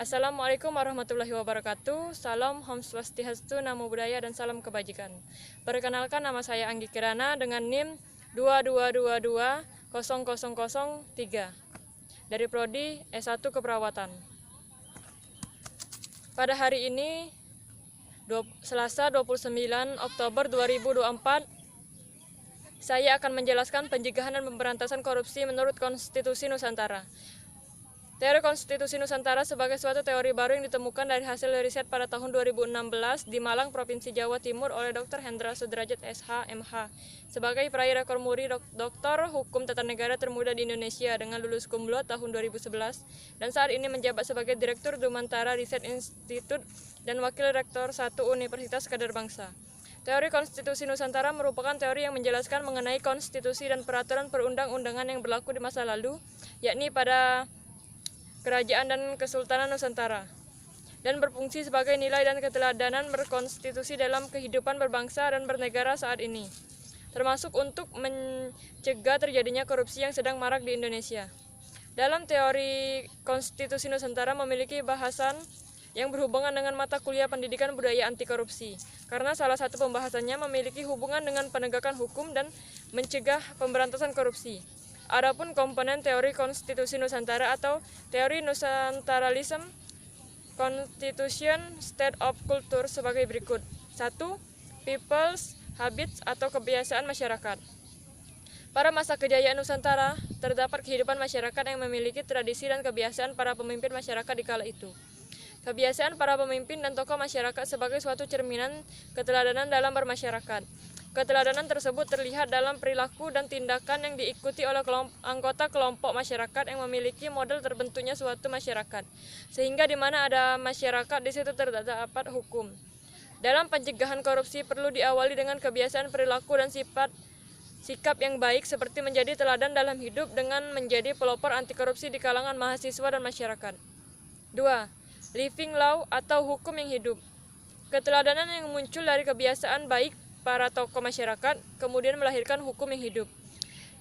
Assalamualaikum warahmatullahi wabarakatuh. Salam Om Swastiastu, Namo Buddhaya, dan salam kebajikan. Perkenalkan, nama saya Anggi Kirana dengan NIM 22220003 dari Prodi S1 Keperawatan. Pada hari ini, Selasa 29 Oktober 2024, saya akan menjelaskan pencegahan dan pemberantasan korupsi menurut Konstitusi Nusantara. Teori Konstitusi Nusantara sebagai suatu teori baru yang ditemukan dari hasil riset pada tahun 2016 di Malang, Provinsi Jawa Timur oleh Dr. Hendra Sudrajat SH, MH sebagai peraih rekor muri Doktor Hukum Tata Negara termuda di Indonesia dengan lulus cum laude tahun 2011 dan saat ini menjabat sebagai Direktur Dumantara Riset Institute dan Wakil Rektor 1 Universitas Kadar Bangsa. Teori Konstitusi Nusantara merupakan teori yang menjelaskan mengenai konstitusi dan peraturan perundang-undangan yang berlaku di masa lalu, yakni pada Kerajaan dan Kesultanan Nusantara, dan berfungsi sebagai nilai dan keteladanan berkonstitusi dalam kehidupan berbangsa dan bernegara saat ini, termasuk untuk mencegah terjadinya korupsi yang sedang marak di Indonesia. Dalam teori Konstitusi Nusantara memiliki bahasan yang berhubungan dengan mata kuliah pendidikan budaya anti korupsi, karena salah satu pembahasannya memiliki hubungan dengan penegakan hukum dan mencegah pemberantasan korupsi. Adapun komponen teori Konstitusi Nusantara atau teori Nusantaralism Constitution State of Culture sebagai berikut. 1. People's Habits atau kebiasaan masyarakat. Pada masa kejayaan Nusantara, terdapat kehidupan masyarakat yang memiliki tradisi dan kebiasaan para pemimpin masyarakat di kala itu. Kebiasaan para pemimpin dan tokoh masyarakat sebagai suatu cerminan keteladanan dalam bermasyarakat. Keteladanan tersebut terlihat dalam perilaku dan tindakan yang diikuti oleh anggota kelompok masyarakat yang memiliki model terbentuknya suatu masyarakat, sehingga di mana ada masyarakat di situ terdapat hukum. Dalam pencegahan korupsi perlu diawali dengan kebiasaan perilaku dan sikap yang baik seperti menjadi teladan dalam hidup dengan menjadi pelopor anti korupsi di kalangan mahasiswa dan masyarakat. 2. Living law atau hukum yang hidup. Keteladanan yang muncul dari kebiasaan baik para tokoh masyarakat kemudian melahirkan hukum yang hidup,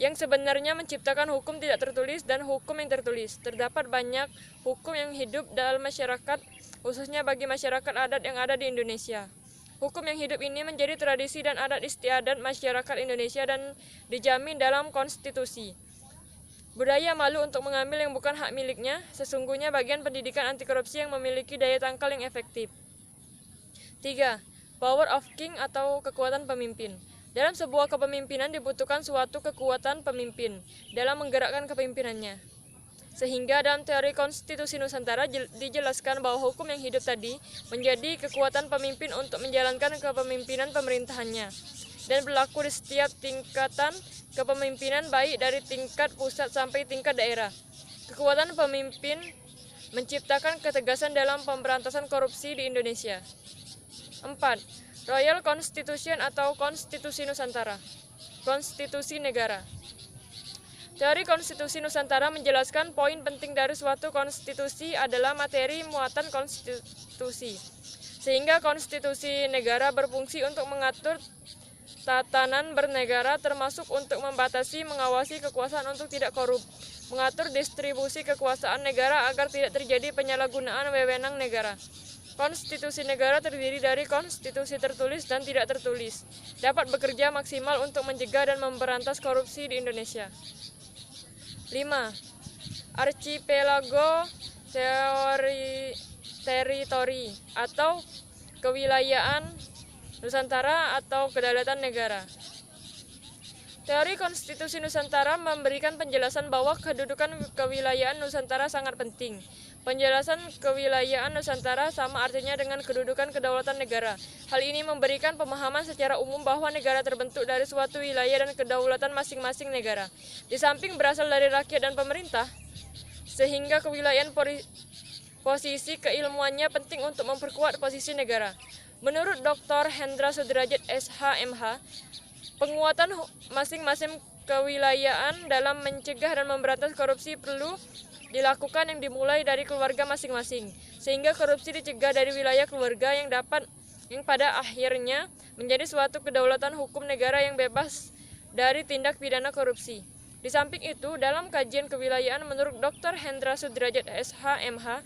yang sebenarnya menciptakan hukum tidak tertulis dan hukum yang tertulis. Terdapat banyak hukum yang hidup dalam masyarakat, khususnya bagi masyarakat adat yang ada di Indonesia. Hukum yang hidup ini menjadi tradisi dan adat istiadat masyarakat Indonesia dan dijamin dalam konstitusi. Budaya malu untuk mengambil yang bukan hak miliknya, sesungguhnya bagian pendidikan anti korupsi yang memiliki daya tangkal yang efektif. 3. Power of King atau kekuatan pemimpin. Dalam sebuah kepemimpinan dibutuhkan suatu kekuatan pemimpin dalam menggerakkan kepemimpinannya. Sehingga dalam teori Konstitusi Nusantara dijelaskan bahwa hukum yang hidup tadi menjadi kekuatan pemimpin untuk menjalankan kepemimpinan pemerintahannya dan berlaku di setiap tingkatan kepemimpinan baik dari tingkat pusat sampai tingkat daerah. Kekuatan pemimpin menciptakan ketegasan dalam pemberantasan korupsi di Indonesia. 4. Royal Constitution atau Konstitusi Nusantara. Konstitusi negara. Teori Konstitusi Nusantara menjelaskan poin penting dari suatu konstitusi adalah materi muatan konstitusi, sehingga konstitusi negara berfungsi untuk mengatur tatanan bernegara, termasuk untuk membatasi, mengawasi kekuasaan untuk tidak korup, mengatur distribusi kekuasaan negara agar tidak terjadi penyalahgunaan wewenang negara. Konstitusi negara terdiri dari konstitusi tertulis dan tidak tertulis, dapat bekerja maksimal untuk mencegah dan memberantas korupsi di Indonesia. 5. Archipelago teritori atau kewilayahan Nusantara atau kedaulatan negara. Teori Konstitusi Nusantara memberikan penjelasan bahwa kedudukan kewilayahan Nusantara sangat penting. Penjelasan kewilayahan Nusantara sama artinya dengan kedudukan kedaulatan negara. Hal ini memberikan pemahaman secara umum bahwa negara terbentuk dari suatu wilayah dan kedaulatan masing-masing negara, di samping berasal dari rakyat dan pemerintah, sehingga kewilayahan posisi keilmuannya penting untuk memperkuat posisi negara. Menurut Dr. Hendra Sudrajat SH, MH, penguatan masing-masing kewilayahan dalam mencegah dan memberantas korupsi perlu dilakukan yang dimulai dari keluarga masing-masing, sehingga korupsi dicegah dari wilayah keluarga yang pada akhirnya menjadi suatu kedaulatan hukum negara yang bebas dari tindak pidana korupsi. Di samping itu, dalam kajian kewilayahan menurut Dr. Hendra Sudrajat SH, MH,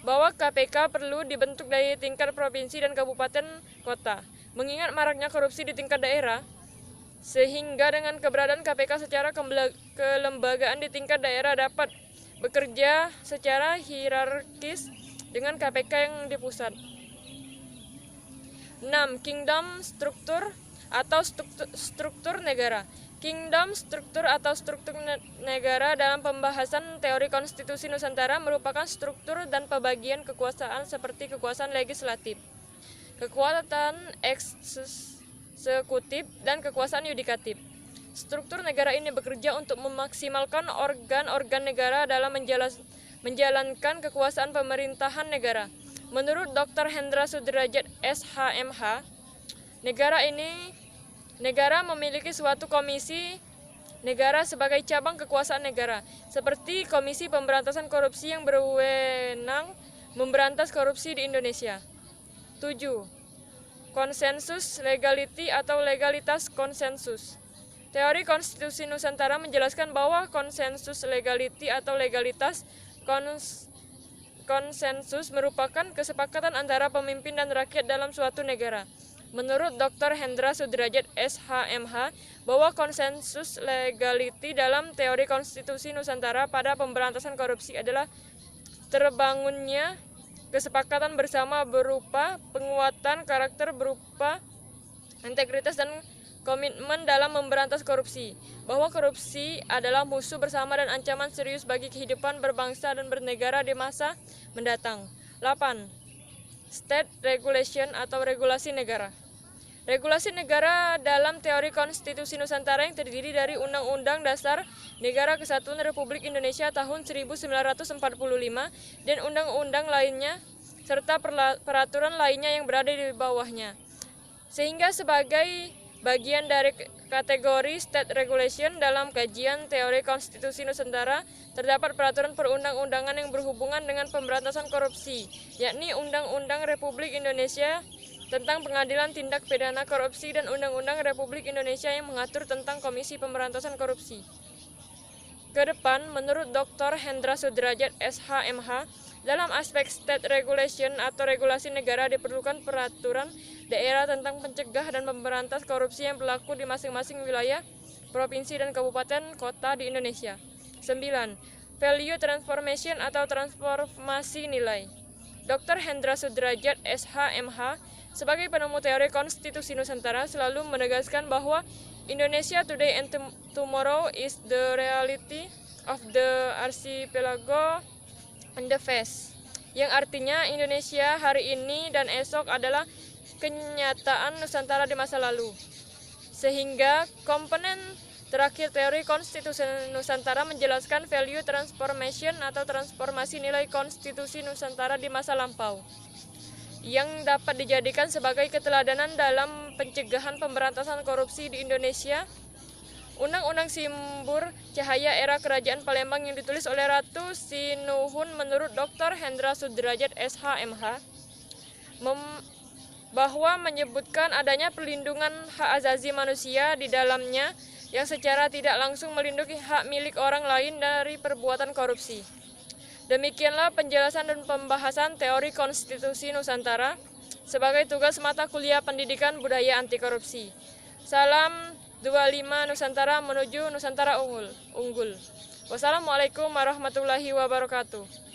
bahwa KPK perlu dibentuk dari tingkat provinsi dan kabupaten kota. Mengingat maraknya korupsi di tingkat daerah, sehingga dengan keberadaan KPK secara kelembagaan di tingkat daerah dapat bekerja secara hierarkis dengan KPK yang di pusat. 6. Kingdom struktur atau struktur negara. Kingdom struktur atau struktur negara dalam pembahasan teori konstitusi Nusantara merupakan struktur dan pembagian kekuasaan seperti kekuasaan legislatif, kekuasaan eksekutif, dan kekuasaan yudikatif. Struktur negara ini bekerja untuk memaksimalkan organ-organ negara dalam menjalankan kekuasaan pemerintahan negara. Menurut Dr. Hendra Sudrajat SHMH, negara memiliki suatu komisi negara sebagai cabang kekuasaan negara, seperti Komisi Pemberantasan Korupsi yang berwenang memberantas korupsi di Indonesia. 7. Konsensus legality atau legalitas konsensus. Teori konstitusi Nusantara menjelaskan bahwa konsensus legality atau legalitas konsensus merupakan kesepakatan antara pemimpin dan rakyat dalam suatu negara. Menurut Dr. Hendra Sudrajat SHMH, bahwa konsensus legality dalam teori konstitusi Nusantara pada pemberantasan korupsi adalah terbangunnya kesepakatan bersama berupa penguatan karakter berupa integritas dan komitmen dalam memberantas korupsi, bahwa korupsi adalah musuh bersama dan ancaman serius bagi kehidupan berbangsa dan bernegara di masa mendatang. 8. State regulation atau regulasi negara. Regulasi negara dalam teori konstitusi Nusantara yang terdiri dari Undang-Undang Dasar Negara Kesatuan Republik Indonesia tahun 1945 dan undang-undang lainnya serta peraturan lainnya yang berada di bawahnya. Sehingga sebagai bagian dari kategori state regulation dalam kajian teori konstitusi Nusantara terdapat peraturan perundang-undangan yang berhubungan dengan pemberantasan korupsi, yakni Undang-Undang Republik Indonesia tentang Pengadilan Tindak Pidana Korupsi dan Undang-Undang Republik Indonesia yang mengatur tentang Komisi Pemberantasan Korupsi. Kedepan, menurut Dr. Hendra Sudrajat SHMH, dalam aspek state regulation atau regulasi negara diperlukan peraturan daerah tentang pencegah dan pemberantas korupsi yang berlaku di masing-masing wilayah, provinsi, dan kabupaten kota di Indonesia. 9. Value transformation atau transformasi nilai. Dr. Hendra Sudrajat SHMH sebagai penemu teori konstitusi Nusantara selalu menegaskan bahwa Indonesia today and tomorrow is the reality of the archipelago and the face, yang artinya Indonesia hari ini dan esok adalah kenyataan Nusantara di masa lalu. Sehingga komponen terakhir teori konstitusi Nusantara menjelaskan value transformation atau transformasi nilai konstitusi Nusantara di masa lampau, yang dapat dijadikan sebagai keteladanan dalam pencegahan pemberantasan korupsi di Indonesia. Undang-Undang Simbur Cahaya era Kerajaan Palembang yang ditulis oleh Ratu Sinuhun menurut Dr. Hendra Sudrajat SHMH bahwa menyebutkan adanya perlindungan hak asasi manusia di dalamnya yang secara tidak langsung melindungi hak milik orang lain dari perbuatan korupsi. Demikianlah penjelasan dan pembahasan teori konstitusi Nusantara sebagai tugas mata kuliah pendidikan budaya anti korupsi. Salam 25 Nusantara menuju Nusantara unggul. Wassalamualaikum warahmatullahi wabarakatuh.